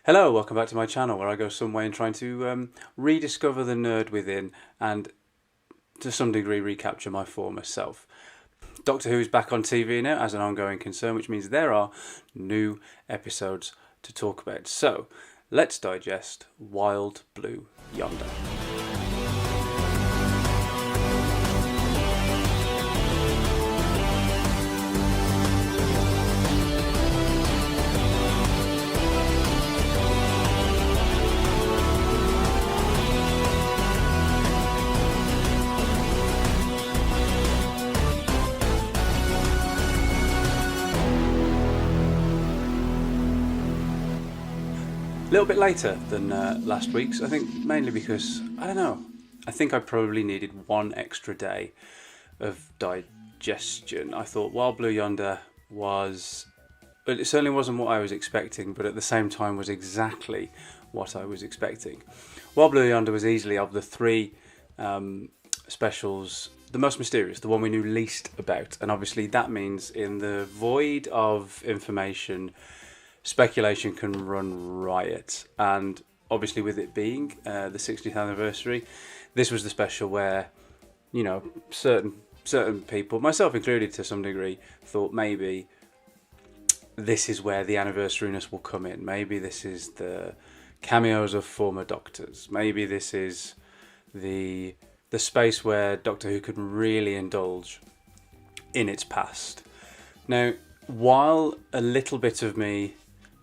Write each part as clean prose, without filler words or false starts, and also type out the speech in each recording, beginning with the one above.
Hello, welcome back to my channel where I go some way in trying to rediscover the nerd within and to some degree recapture my former self. Doctor Who is back on TV now as an ongoing concern, which means there are new episodes to talk about. So, let's digest Wild Blue Yonder. A little bit later than last week's, I think mainly because, I don't know, I think I probably needed one extra day of digestion. I thought Wild Blue Yonder was, it certainly wasn't what I was expecting, but at the same time was exactly what I was expecting. Wild Blue Yonder was easily, of the three specials, the most mysterious, the one we knew least about, and obviously that means in the void of information, speculation can run riot. And obviously with it being the 60th anniversary, this was the special where, you know, certain people, myself included to some degree, thought maybe this is where the anniversaryness will come in. Maybe this is the cameos of former Doctors. Maybe this is the space where Doctor Who could really indulge in its past. Now, while a little bit of me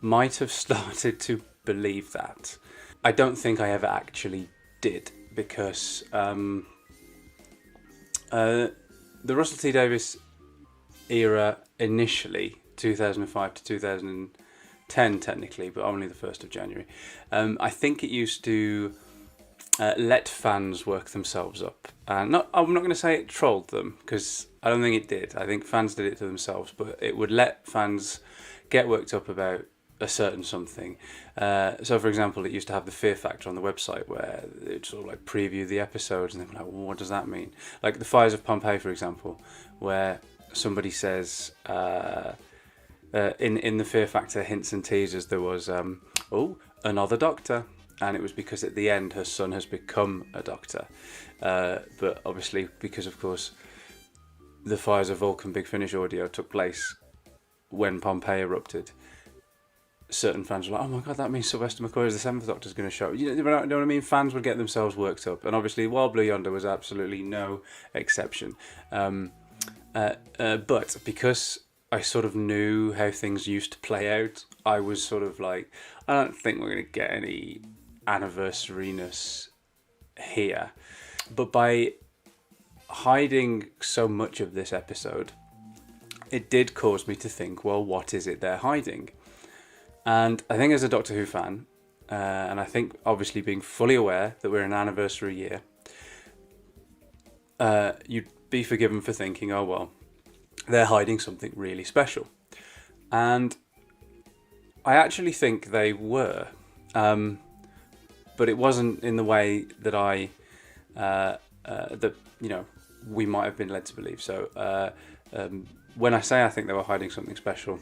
might have started to believe that, I don't think I ever actually did, because the Russell T Davies era initially, 2005 to 2010 technically, but only the 1st of January, I think it used to let fans work themselves up. I'm not going to say it trolled them, because I don't think it did. I think fans did it to themselves, but it would let fans get worked up about a certain something. So for example, it used to have the fear factor on the website where it sort of like preview the episodes and they're like, well, what does that mean? Like the Fires of Pompeii, for example, where somebody says in the fear factor hints and teasers there was oh, another Doctor, and it was because at the end her son has become a Doctor, but obviously because of course the Fires of Vulcan Big Finish audio took place when Pompeii erupted, certain fans were like, oh my god, that means Sylvester McCoy as the 7th Doctor is going to show. You know what I mean? Fans would get themselves worked up. And obviously Wild Blue Yonder was absolutely no exception. But because I sort of knew how things used to play out, I was sort of like, I don't think we're going to get any anniversaryness here. But by hiding so much of this episode, it did cause me to think, well, what is it they're hiding? And I think as a Doctor Who fan, and I think obviously being fully aware that we're in an anniversary year, you'd be forgiven for thinking, oh well, they're hiding something really special. And I actually think they were, but it wasn't in the way that we might have been led to believe. So when I say I think they were hiding something special,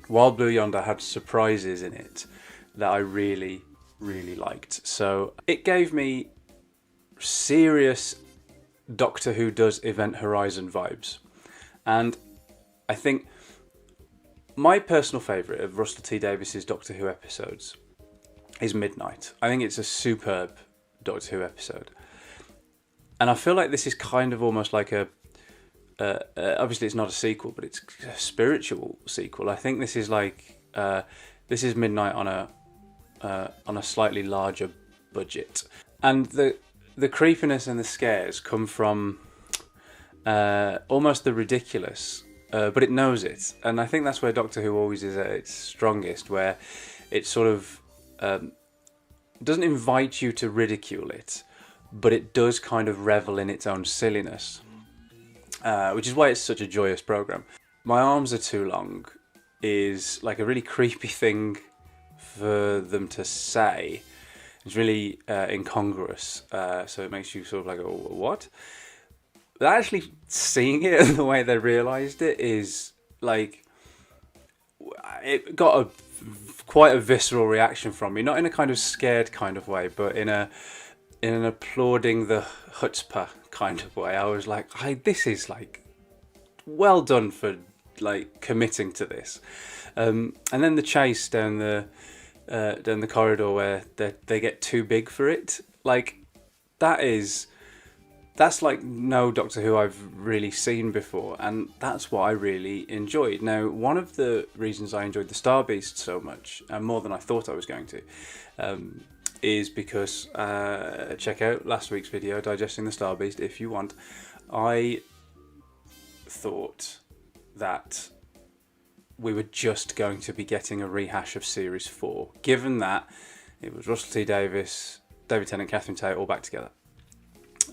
Wild Blue Yonder had surprises in it that I really, really liked. So it gave me serious Doctor Who does Event Horizon vibes. And I think my personal favourite of Russell T Davies' Doctor Who episodes is Midnight. I think it's a superb Doctor Who episode. And I feel like this is kind of almost like a obviously it's not a sequel, but it's a spiritual sequel. I think this is like this is Midnight on a slightly larger budget, and the creepiness and the scares come from almost the ridiculous, but it knows it, and I think that's where Doctor Who always is at its strongest, where it sort of doesn't invite you to ridicule it, but it does kind of revel in its own silliness. Which is why it's such a joyous programme. My arms are too long is like a really creepy thing for them to say. It's really incongruous, so it makes you sort of like, oh, what? But actually seeing it and the way they realised it is like, it got a quite a visceral reaction from me, not in a kind of scared kind of way, but in an applauding the chutzpah kind of way. I was like, this is like well done for like committing to this. And then the chase down the corridor where they get too big for it, like that's like no Doctor Who I've really seen before, and that's what I really enjoyed. Now, one of the reasons I enjoyed the Star Beast so much, and more than I thought I was going to, is because check out last week's video, Digesting the Star Beast, if you want. I thought that we were just going to be getting a rehash of Series 4, given that it was Russell T Davies, David Tennant, Catherine Tate all back together.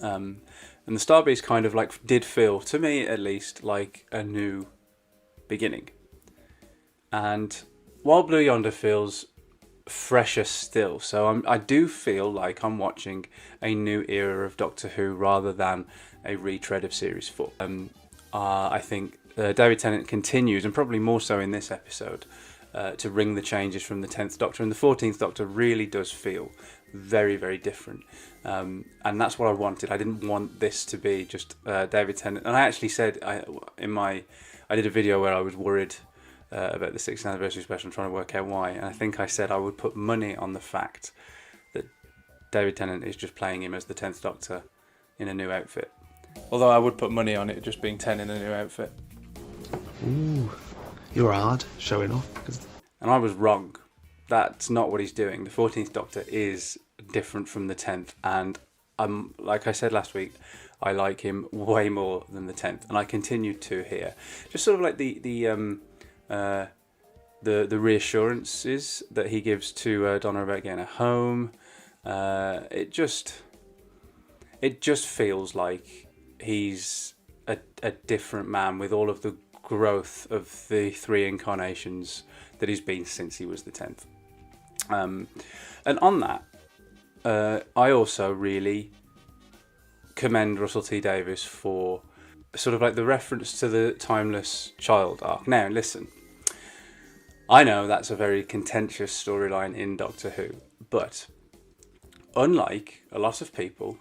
And the Star Beast kind of like did feel, to me at least, like a new beginning. And Wild Blue Yonder feels fresher still. So I do feel like I'm watching a new era of Doctor Who rather than a retread of Series 4. I think David Tennant continues, and probably more so in this episode, to ring the changes from the 10th Doctor. And the 14th Doctor really does feel very, very different. And that's what I wanted. I didn't want this to be just David Tennant. And I actually said I did a video where I was worried about the 6th anniversary special and trying to work out why. And I think I said I would put money on the fact that David Tennant is just playing him as the 10th Doctor in a new outfit. Although I would put money on it just being 10 in a new outfit. Ooh, you're hard showing off. And I was wrong. That's not what he's doing. The 14th Doctor is different from the 10th, and like I said last week, I like him way more than the 10th, and I continue to here. Just sort of like the reassurances that he gives to Donna about getting a home. It just feels like he's a different man with all of the growth of the 3 incarnations that he's been since he was the 10th. And on that, I also really commend Russell T Davies for sort of like the reference to the Timeless Child arc. Now, listen, I know that's a very contentious storyline in Doctor Who, but unlike a lot of people,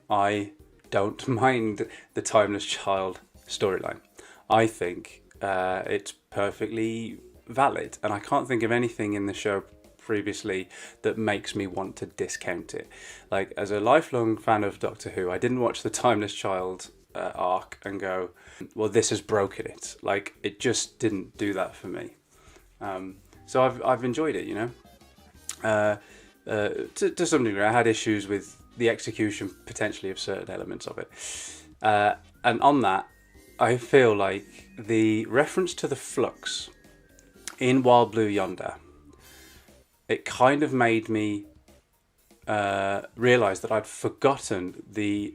I don't mind the Timeless Child storyline. I think it's perfectly valid, and I can't think of anything in the show previously that makes me want to discount it. Like, as a lifelong fan of Doctor Who, I didn't watch the Timeless Child arc and go, well, this has broken it. Like, it just didn't do that for me. So I've enjoyed it, you know. To some degree, I had issues with the execution potentially of certain elements of it, and on that, I feel like the reference to the flux in Wild Blue Yonder, it kind of made me realise that I'd forgotten the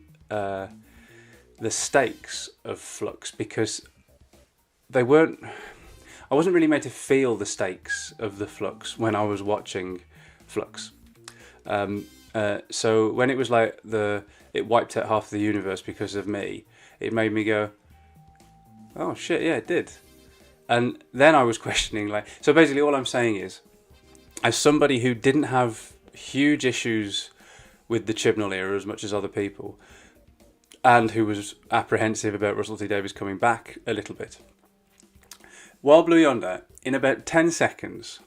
stakes of flux, because they weren't. I wasn't really made to feel the stakes of the flux when I was watching Flux. So when it was like it wiped out half the universe because of me, it made me go, oh shit, yeah, it did. And then I was questioning, like, so basically all I'm saying is, as somebody who didn't have huge issues with the Chibnall era as much as other people, and who was apprehensive about Russell T Davies coming back a little bit, Wild Blue Yonder, in about 10 seconds,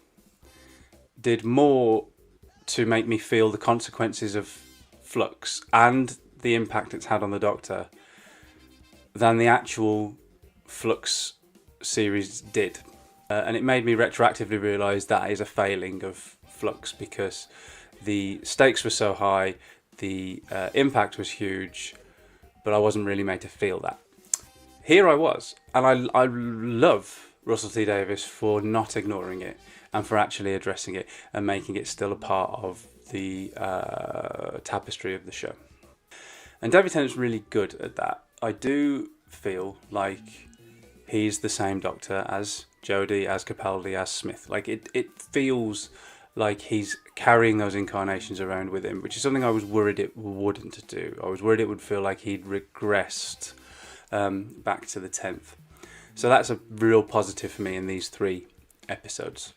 did more to make me feel the consequences of Flux and the impact it's had on the Doctor than the actual Flux series did. And it made me retroactively realise that is a failing of Flux, because the stakes were so high, the impact was huge, but I wasn't really made to feel that. Here I was, and I love Russell T Davies for not ignoring it and for actually addressing it and making it still a part of the tapestry of the show. And David Tennant's really good at that. I do feel like he's the same Doctor as Jodie, as Capaldi, as Smith. Like, it feels like he's carrying those incarnations around with him, which is something I was worried it wouldn't do. I was worried it would feel like he'd regressed back to the 10th. So that's a real positive for me in these 3 episodes.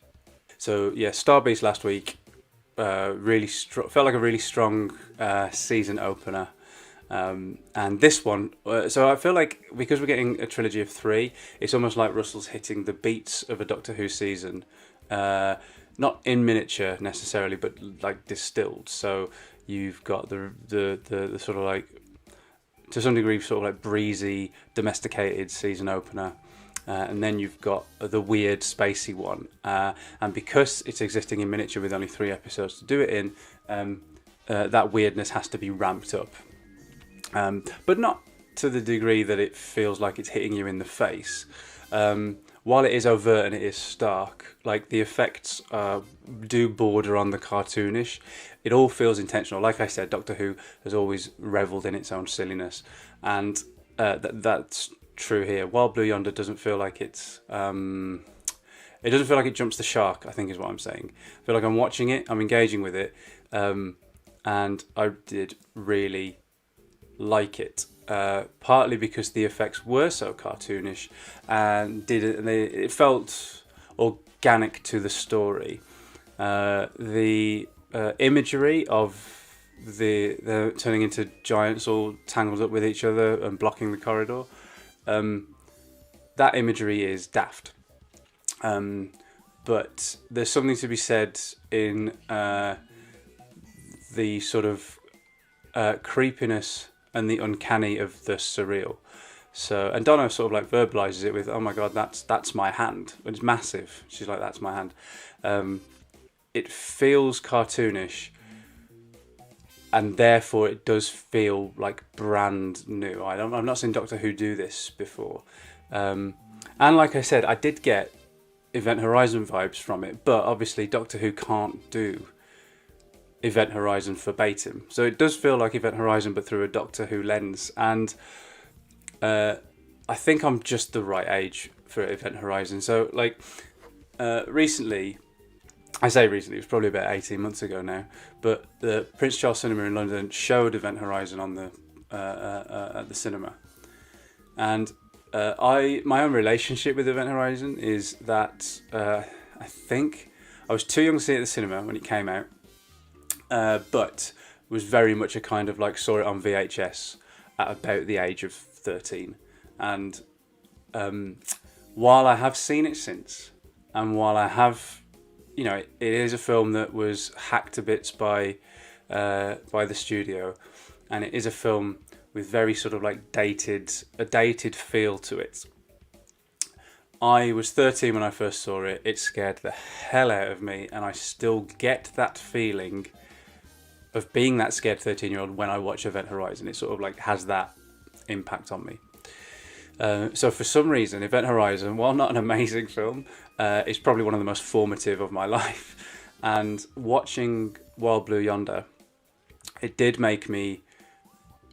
So yeah, Starbeast last week really felt like a really strong season opener. And this one, so I feel like because we're getting a trilogy of 3, it's almost like Russell's hitting the beats of a Doctor Who season, not in miniature necessarily, but like distilled. So you've got the sort of like, to some degree, sort of like breezy, domesticated season opener. And then you've got the weird, spacey one. And because it's existing in miniature with only 3 episodes to do it in, that weirdness has to be ramped up. But not to the degree that it feels like it's hitting you in the face. While it is overt and it is stark, like the effects do border on the cartoonish. It all feels intentional. Like I said, Doctor Who has always revelled in its own silliness, and that's true here. Wild Blue Yonder doesn't feel like it's. It doesn't feel like it jumps the shark, I think is what I'm saying. I feel like I'm watching it, I'm engaging with it, and I did really like it. Partly because the effects were so cartoonish, and it felt organic to the story. The imagery of the turning into giants all tangled up with each other and blocking the corridor, that imagery is daft. But there's something to be said in the sort of creepiness and the uncanny of the surreal. So, and Donna sort of like verbalizes it with, "Oh my God, that's my hand." It's massive. She's like, "That's my hand." It feels cartoonish, and therefore it does feel like brand new. I'm not seen Doctor Who do this before. And like I said, I did get Event Horizon vibes from it, but obviously Doctor Who can't do Event Horizon verbatim. So it does feel like Event Horizon, but through a Doctor Who lens. And I think I'm just the right age for Event Horizon. So like recently, I say recently, it was probably about 18 months ago now, but the Prince Charles Cinema in London showed Event Horizon on the at the cinema. And my own relationship with Event Horizon is that I think I was too young to see it at the cinema when it came out. But was very much a kind of like saw it on VHS at about the age of 13. And while I have seen it since, and while I have, it is a film that was hacked to bits by the studio, and it is a film with very sort of like a dated feel to it. I was 13 when I first saw it. It scared the hell out of me, and I still get that feeling of being that scared 13-year-old when I watch Event Horizon. It sort of like has that impact on me. So for some reason, Event Horizon, while not an amazing film, is probably one of the most formative of my life. And watching Wild Blue Yonder, it did make me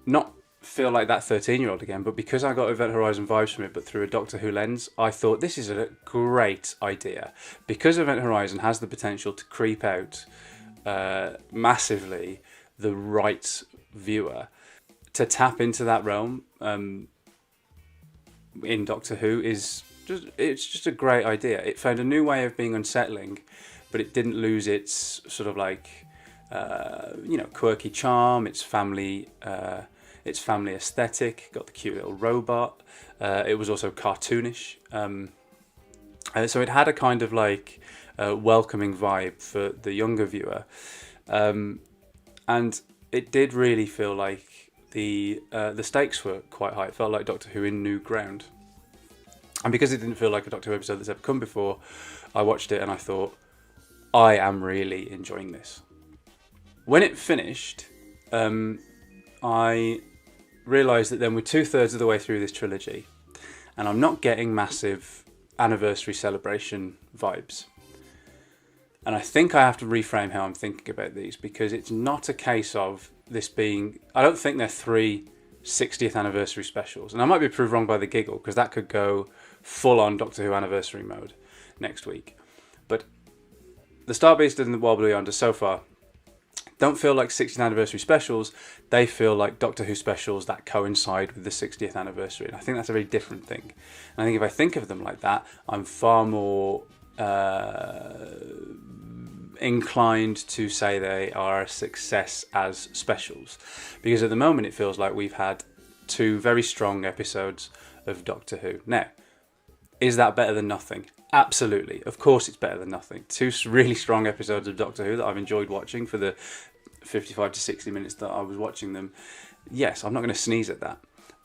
not feel like that 13-year-old again, but because I got Event Horizon vibes from it, but through a Doctor Who lens, I thought this is a great idea. Because Event Horizon has the potential to creep out massively the right viewer, to tap into that realm in Doctor Who it's just a great idea. It found a new way of being unsettling, but it didn't lose its sort of like quirky charm, its family aesthetic. Got the cute little robot. It was also cartoonish, so it had a kind of like welcoming vibe for the younger viewer, and it did really feel like the stakes were quite high. It felt like Doctor Who in new ground, and because it didn't feel like a Doctor Who episode that's ever come before, I watched it and I thought, I am really enjoying this. When it finished, I realised that then we're 2/3 of the way through this trilogy, and I'm not getting massive anniversary celebration vibes. And I think I have to reframe how I'm thinking about these, because it's not a case of this being... I don't think they're 3 60th anniversary specials. And I might be proved wrong by the Giggle, because that could go full-on Doctor Who anniversary mode next week. But the Starbeast and the Wild Blue Yonder so far don't feel like 60th anniversary specials. They feel like Doctor Who specials that coincide with the 60th anniversary. And I think that's a very different thing. And I think if I think of them like that, I'm far more inclined to say they are a success as specials, because at the moment it feels like we've had 2 very strong episodes of Doctor Who. Now, is that better than nothing? Absolutely. Of course it's better than nothing. 2 really strong episodes of Doctor Who that I've enjoyed watching for the 55 to 60 minutes that I was watching them. Yes, I'm not going to sneeze at that.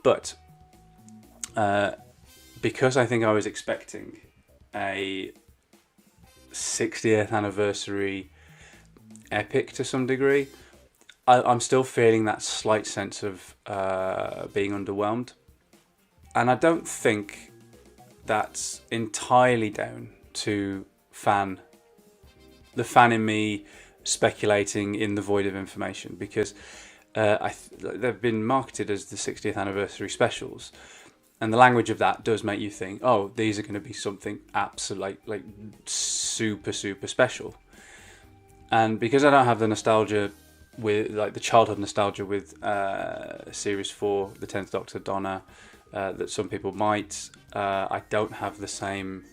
But because I think I was expecting a 60th anniversary epic to some degree, I'm still feeling that slight sense of being underwhelmed. And I don't think that's entirely down to the fan in me speculating in the void of information, because they've been marketed as the 60th anniversary specials, and the language of that does make you think, oh, these are going to be something absolute, like super special. And because I don't have the nostalgia with, like, the childhood nostalgia with series 4, the 10th Doctor, Donna, that some people might, I don't have the same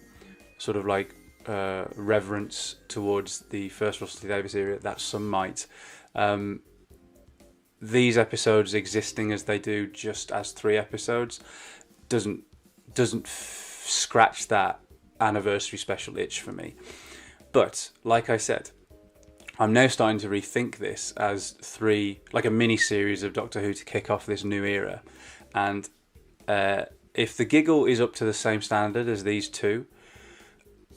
sort of like reverence towards the first Russell T Davies era that some might. These episodes existing as they do, just as 3 episodes, doesn't scratch that anniversary special itch for me. But like I said, I'm now starting to rethink this as 3, like a mini series of Doctor Who to kick off this new era. And if the Giggle is up to the same standard as these 2,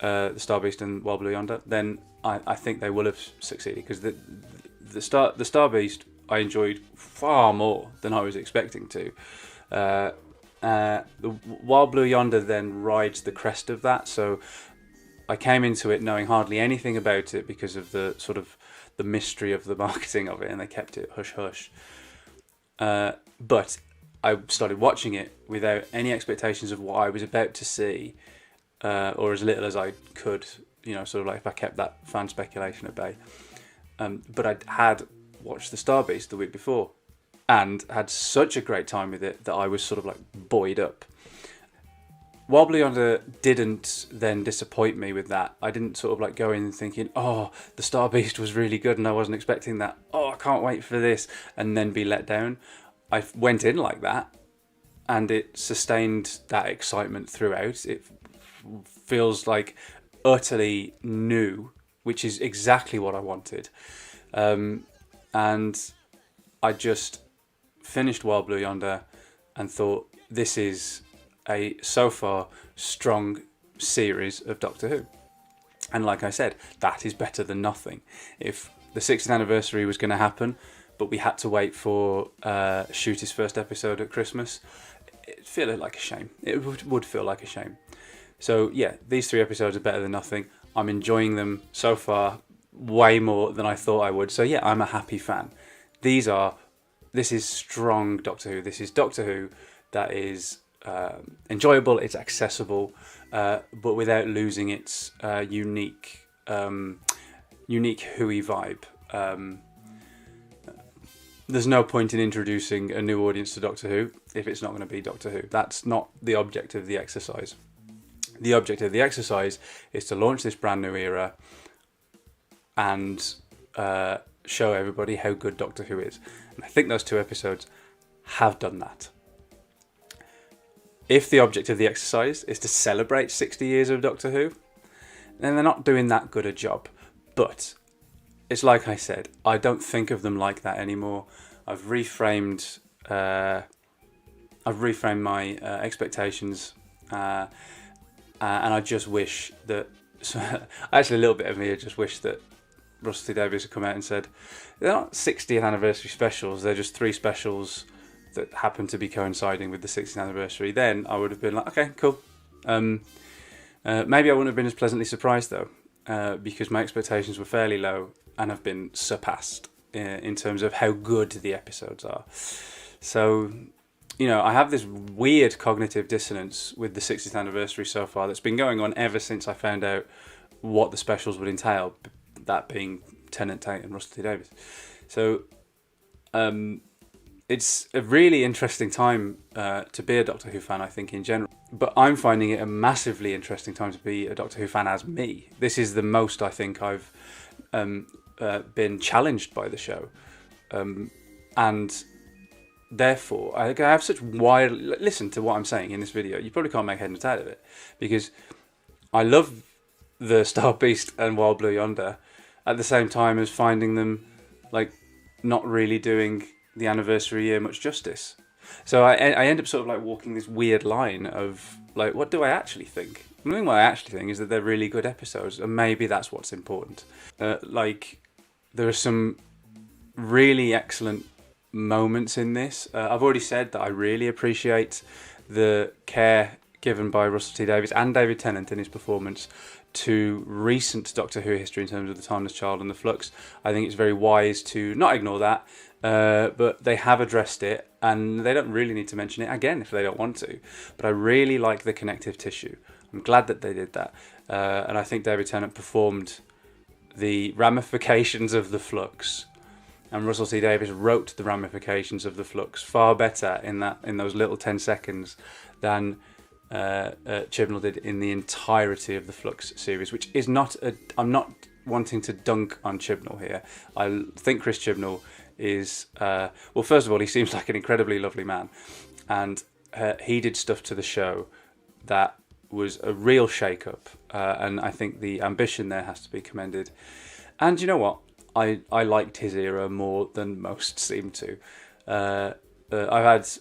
the Star Beast and Wild Blue Yonder, then I think they will have succeeded, because the Star Beast I enjoyed far more than I was expecting to. The Wild Blue Yonder then rides the crest of that, so I came into it knowing hardly anything about it because of the sort of the mystery of the marketing of it, and they kept it hush hush. But I started watching it without any expectations of what I was about to see, or as little as I could, sort of like if I kept that fan speculation at bay. But I had watched the Star Beast the week before and had such a great time with it that I was sort of like buoyed up. Wild Blue Yonder didn't then disappoint me with that. I didn't sort of like go in thinking, oh, the Star Beast was really good and I wasn't expecting that. Oh, I can't wait for this, and then be let down. I went in like that, and it sustained that excitement throughout. It feels like utterly new, which is exactly what I wanted. And I just finished Wild Blue Yonder and thought, this is a so far strong series of Doctor Who. And like I said, that is better than nothing. If the 60th anniversary was going to happen, but we had to wait for shoot his first episode at Christmas, it'd feel like a shame. It would feel like a shame. So yeah, these 3 episodes are better than nothing. I'm enjoying them so far way more than I thought I would. So yeah, I'm a happy fan. This is strong Doctor Who. This is Doctor Who that is enjoyable, it's accessible, but without losing its unique Who-y vibe. There's no point in introducing a new audience to Doctor Who if it's not going to be Doctor Who. That's not the object of the exercise. The object of the exercise is to launch this brand new era and show everybody how good Doctor Who is. And I think those 2 episodes have done that. If the object of the exercise is to celebrate 60 years of Doctor Who, then they're not doing that good a job. But it's like I said, I don't think of them like that anymore. I've reframed my expectations, and I just wish that. Actually, a little bit of me just wish that Russell T Davies had come out and said, they're not 60th anniversary specials, they're just 3 specials that happen to be coinciding with the 60th anniversary. Then I would have been like, okay, cool. Maybe I wouldn't have been as pleasantly surprised though, because my expectations were fairly low and have been surpassed in terms of how good the episodes are. So, I have this weird cognitive dissonance with the 60th anniversary so far that's been going on ever since I found out what the specials would entail, that being Tennant Tate and Russell T Davies. So it's a really interesting time to be a Doctor Who fan, I think, in general. but I'm finding it a massively interesting time to be a Doctor Who fan as me. This is the most I think I've been challenged by the show, and therefore I have such wide. Listen to what I'm saying in this video. You probably can't make head nor tail of it, because I love the Star Beast and Wild Blue Yonder at the same time as finding them like not really doing the anniversary year much justice. So I end up sort of like walking this weird line of like, what do I actually think? I think what I actually think is that they're really good episodes, and maybe that's what's important. Like, there are some really excellent moments in this. I've already said that I really appreciate the care given by Russell T Davies and David Tennant in his performance to recent Doctor Who history in terms of the Timeless Child and the Flux. I think it's very wise to not ignore that, but they have addressed it, and they don't really need to mention it again if they don't want to. But I really like the connective tissue. I'm glad that they did that, and I think David Tennant performed the ramifications of the Flux, and Russell T Davies wrote the ramifications of the Flux far better in those little 10 seconds than Chibnall did in the entirety of the Flux series, which is not I'm not wanting to dunk on Chibnall here. I think Chris Chibnall is well, first of all, he seems like an incredibly lovely man, and he did stuff to the show that was a real shake-up, and I think the ambition there has to be commended. And you know what, I liked his era more than most seem to. I've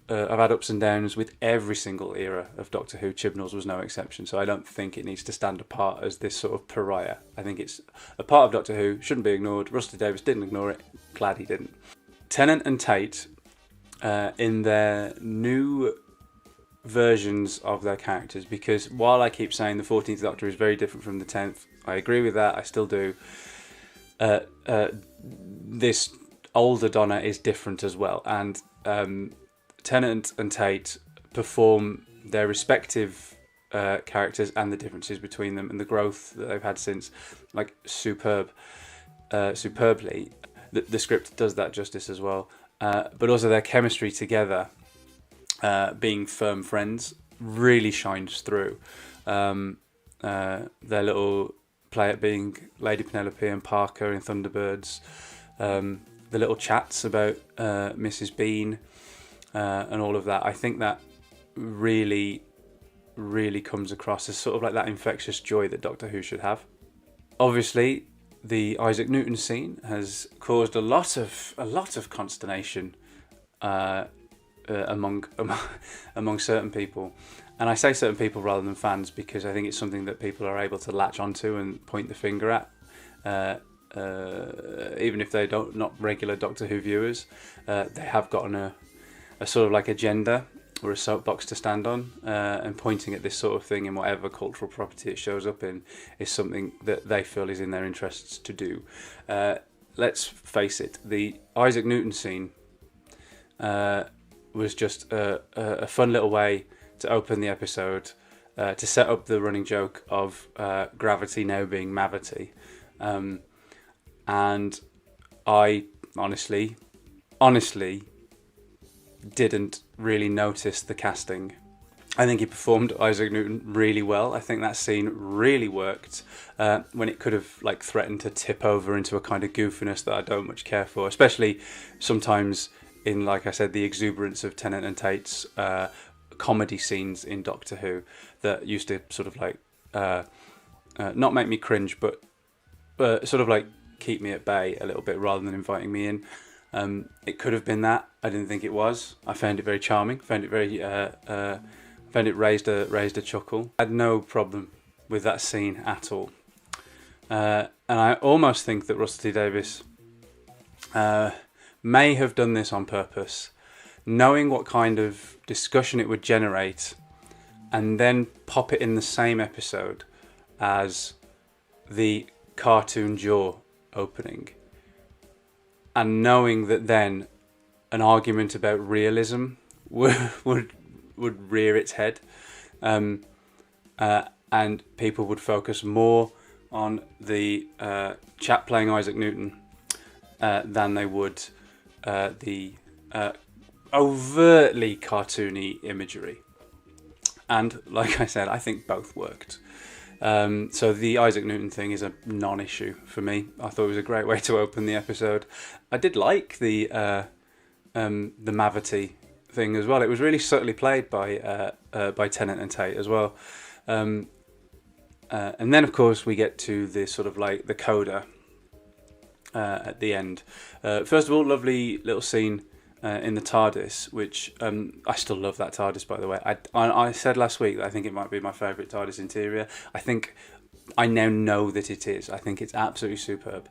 had ups and downs with every single era of Doctor Who. Chibnall's was no exception, so I don't think it needs to stand apart as this sort of pariah. I think it's a part of Doctor Who, shouldn't be ignored. Russell Davies didn't ignore it, glad he didn't. Tennant and Tate, in their new versions of their characters, because while I keep saying the 14th Doctor is very different from the 10th, I agree with that, I still do. This older Donna is different as well, and Tennant and Tate perform their respective characters and the differences between them and the growth that they've had since, like, superbly. The script does that justice as well, but also their chemistry together, being firm friends, really shines through. Their little play at being Lady Penelope and Parker in Thunderbirds, the little chats about Mrs. Bean, and all of that. I think that really, really comes across as sort of like that infectious joy that Doctor Who should have. Obviously, the Isaac Newton scene has caused a lot of consternation among certain people, and I say certain people rather than fans because I think it's something that people are able to latch onto and point the finger at. Even if they not regular Doctor Who viewers, they have gotten a sort of like agenda or a soapbox to stand on, and pointing at this sort of thing in whatever cultural property it shows up in is something that they feel is in their interests to do. Let's face it, the Isaac Newton scene was just a fun little way to open the episode, to set up the running joke of gravity now being mavity. And I honestly didn't really notice the casting. I think he performed Isaac Newton really well. I think that scene really worked when it could have like threatened to tip over into a kind of goofiness that I don't much care for, especially sometimes in, like I said, the exuberance of Tennant and Tate's comedy scenes in Doctor Who that used to sort of like not make me cringe, but sort of like keep me at bay a little bit rather than inviting me in. It could have been that. I didn't think it was. I found it very charming. Found it very raised a chuckle. I had no problem with that scene at all. And I almost think that Russell T Davies may have done this on purpose, knowing what kind of discussion it would generate, and then pop it in the same episode as the cartoon Jaw opening, and knowing that then an argument about realism would rear its head, and people would focus more on the chap playing Isaac Newton than they would the overtly cartoony imagery. And like I said, I think both worked. So the Isaac Newton thing is a non-issue for me. I thought it was a great way to open the episode. I did like the Mavity thing as well. It was really subtly played by Tennant and Tate as well. And then of course we get to the sort of like the coda at the end. First of all, lovely little scene in the TARDIS, which I still love that TARDIS, by the way. I said last week that I think it might be my favourite TARDIS interior. I now know that it is. I think it's absolutely superb.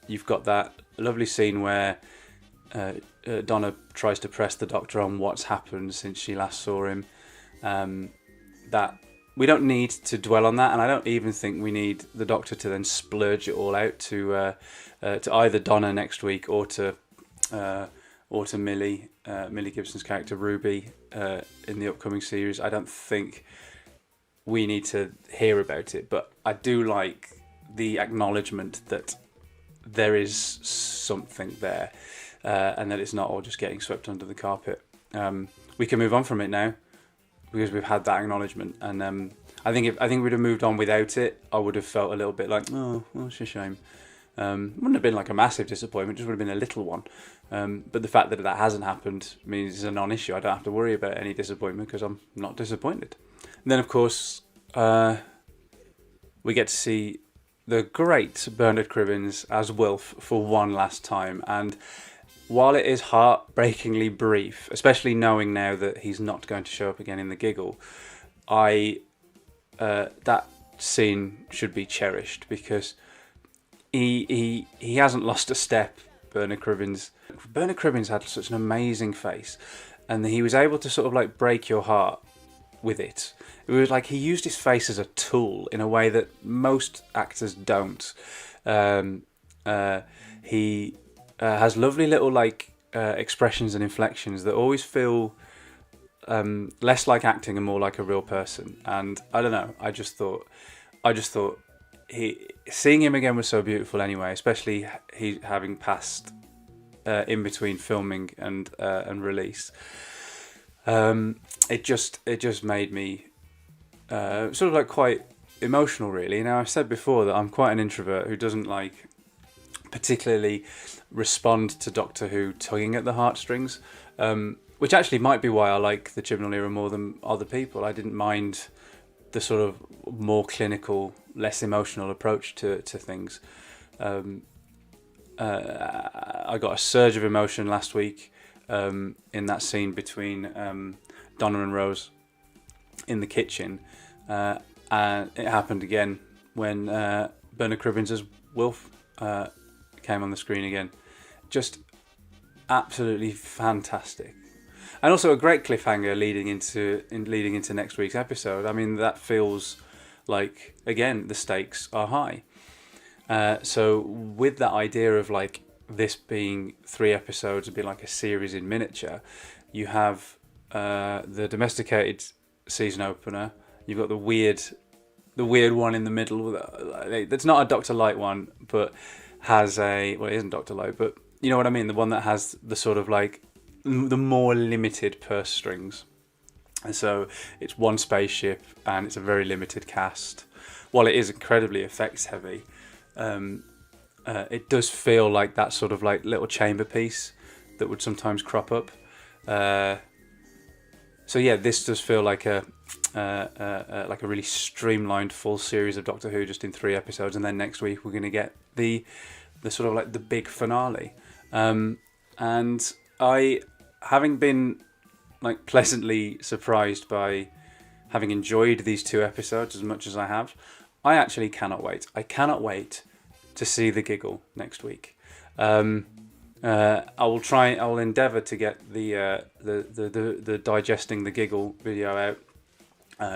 You've got that lovely scene where Donna tries to press the Doctor on what's happened since she last saw him. That we don't need to dwell on that, and I don't even think we need the Doctor to then splurge it all out to either Donna next week or to Millie Gibson's character Ruby in the upcoming series. I don't think we need to hear about it, but I do like the acknowledgement that there is something there, and that it's not all just getting swept under the carpet. We can move on from it now because we've had that acknowledgement, and I think we'd have moved on without it. I would have felt a little bit like, oh, well, it's a shame. Wouldn't have been like a massive disappointment, just would have been a little one. But the fact that hasn't happened means it's a non-issue. I don't have to worry about any disappointment because I'm not disappointed. And then, of course, we get to see the great Bernard Cribbins as Wilf for one last time. And while it is heartbreakingly brief, especially knowing now that he's not going to show up again in the Giggle, that scene should be cherished because he hasn't lost a step. Bernard Cribbins had such an amazing face, and he was able to sort of like break your heart with it. It was like he used his face as a tool in a way that most actors don't. He has lovely little like expressions and inflections that always feel less like acting and more like a real person. And I don't know. I just thought seeing him again was so beautiful anyway, especially he having passed in between filming and release. It just made me sort of like quite emotional, really. Now, I've said before that I'm quite an introvert who doesn't like particularly respond to Doctor Who tugging at the heartstrings, which actually might be why I like the Chibnall era more than other people. I didn't mind the sort of more clinical, less emotional approach to things. I got a surge of emotion last week in that scene between Donna and Rose in the kitchen, and it happened again when Bernard Cribbins as Wilf came on the screen again. Just absolutely fantastic. And also a great cliffhanger leading into next week's episode. I mean, that feels like, again, the stakes are high. So with that idea of like this being 3 episodes, it'd be like a series in miniature. You have the domesticated season opener. You've got the weird one in the middle. That's not a Dr. Light one, but has it isn't Dr. Light, but you know what I mean. The one that has the sort of like the more limited purse strings. And so it's one spaceship and it's a very limited cast. While it is incredibly effects heavy, it does feel like that sort of like little chamber piece that would sometimes crop up. So yeah, this does feel like a really streamlined full series of Doctor Who just in 3 episodes, and then next week we're going to get the sort of like the big finale. And I, having been like pleasantly surprised by having enjoyed these 2 episodes as much as I have, I actually cannot wait. I cannot wait to see the Giggle next week. I will endeavour to get the digesting the Giggle video out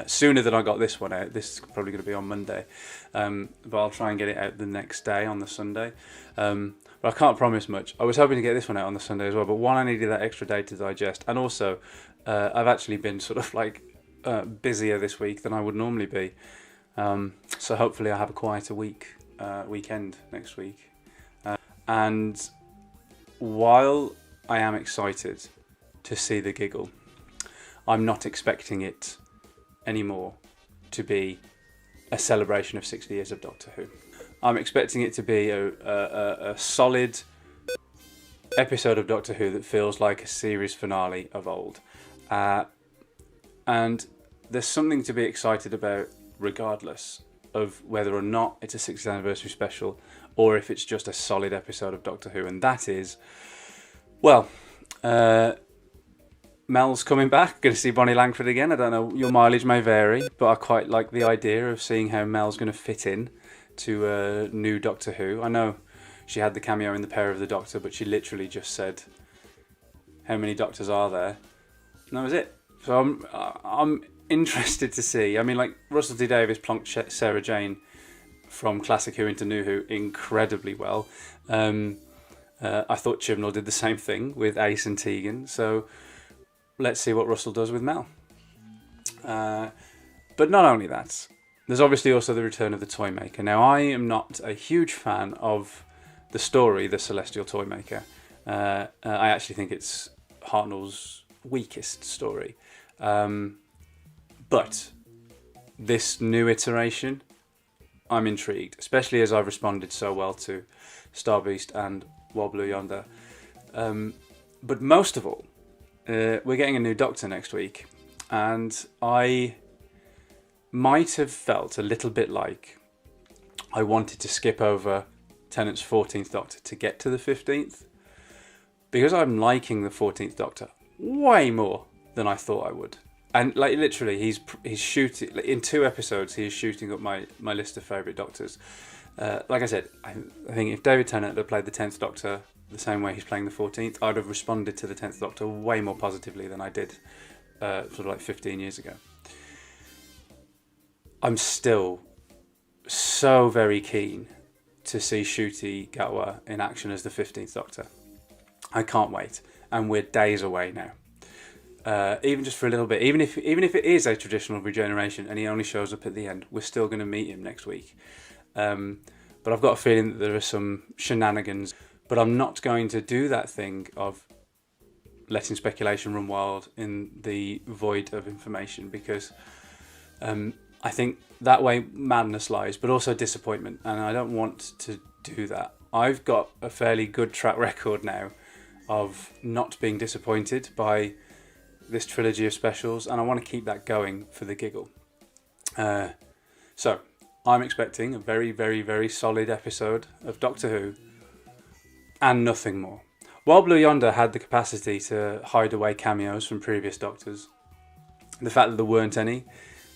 sooner than I got this one out. This is probably going to be on Monday, but I'll try and get it out the next day on the Sunday. But I can't promise much. I was hoping to get this one out on the Sunday as well, but one, I needed that extra day to digest, and also I've actually been sort of like busier this week than I would normally be. So hopefully I have a quieter weekend next week. And while I am excited to see the Giggle, I'm not expecting it anymore to be a celebration of 60 years of Doctor Who. I'm expecting it to be a solid episode of Doctor Who that feels like a series finale of old. And there's something to be excited about regardless of whether or not it's a 60th anniversary special or if it's just a solid episode of Doctor Who. And that is, well, Mel's coming back. Going to see Bonnie Langford again. I don't know, your mileage may vary, but I quite like the idea of seeing how Mel's going to fit in to new Doctor Who. I know she had the cameo in The Power of the Doctor, but she literally just said, how many Doctors are there? And that was it. So I'm interested to see. I mean, like, Russell T Davies plonked Sarah Jane from Classic Who into New Who incredibly well. I thought Chibnall did the same thing with Ace and Tegan. So let's see what Russell does with Mel. But not only that, there's obviously also the return of the Toymaker. Now, I am not a huge fan of the story, The Celestial Toymaker. I actually think it's Hartnell's weakest story. But this new iteration, I'm intrigued, especially as I've responded so well to Star Beast and Wild Blue Yonder. But most of all, we're getting a new Doctor next week, and I might have felt a little bit like I wanted to skip over Tennant's 14th Doctor to get to the 15th, because I'm liking the 14th Doctor way more than I thought I would. And like literally, he's shooting in 2 episodes. He is shooting up my list of favourite Doctors. Like I said, I think if David Tennant had played the 10th Doctor the same way he's playing the 14th, I'd have responded to the 10th Doctor way more positively than I did sort of like 15 years ago. I'm still so very keen to see Ncuti Gatwa in action as the 15th Doctor. I can't wait, and we're days away now. Even just for a little bit, even if it is a traditional regeneration and he only shows up at the end, we're still going to meet him next week. But I've got a feeling that there are some shenanigans. But I'm not going to do that thing of letting speculation run wild in the void of information, because I think that way madness lies, but also disappointment, and I don't want to do that. I've got a fairly good track record now of not being disappointed by this trilogy of specials, and I want to keep that going for the Giggle. So I'm expecting a very, very, very solid episode of Doctor Who, and nothing more. Wild Blue Yonder had the capacity to hide away cameos from previous Doctors. The fact that there weren't any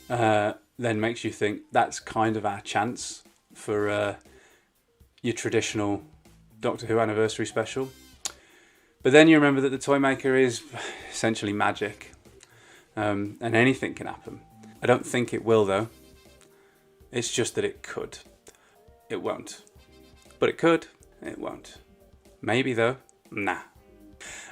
then makes you think that's kind of our chance for your traditional Doctor Who anniversary special. But then you remember that the Toymaker is essentially magic, and anything can happen. I don't think it will, though. It's just that it could. It won't. But it could. It won't. Maybe, though. Nah.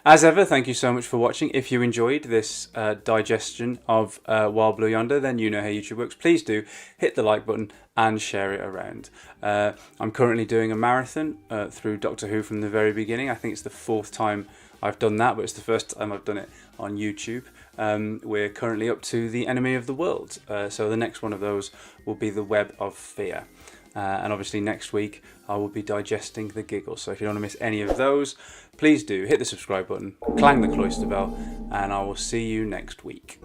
As ever, thank you so much for watching. If you enjoyed this digestion of Wild Blue Yonder, then you know how YouTube works. Please do hit the like button and share it around. I'm currently doing a marathon through Doctor Who from the very beginning. I think it's the 4th time I've done that, but it's the first time I've done it on YouTube. We're currently up to the Enemy of the World. So the next one of those will be the Web of Fear. And obviously next week I will be digesting the Giggle. So if you don't want to miss any of those, please do hit the subscribe button, clang the cloister bell, and I will see you next week.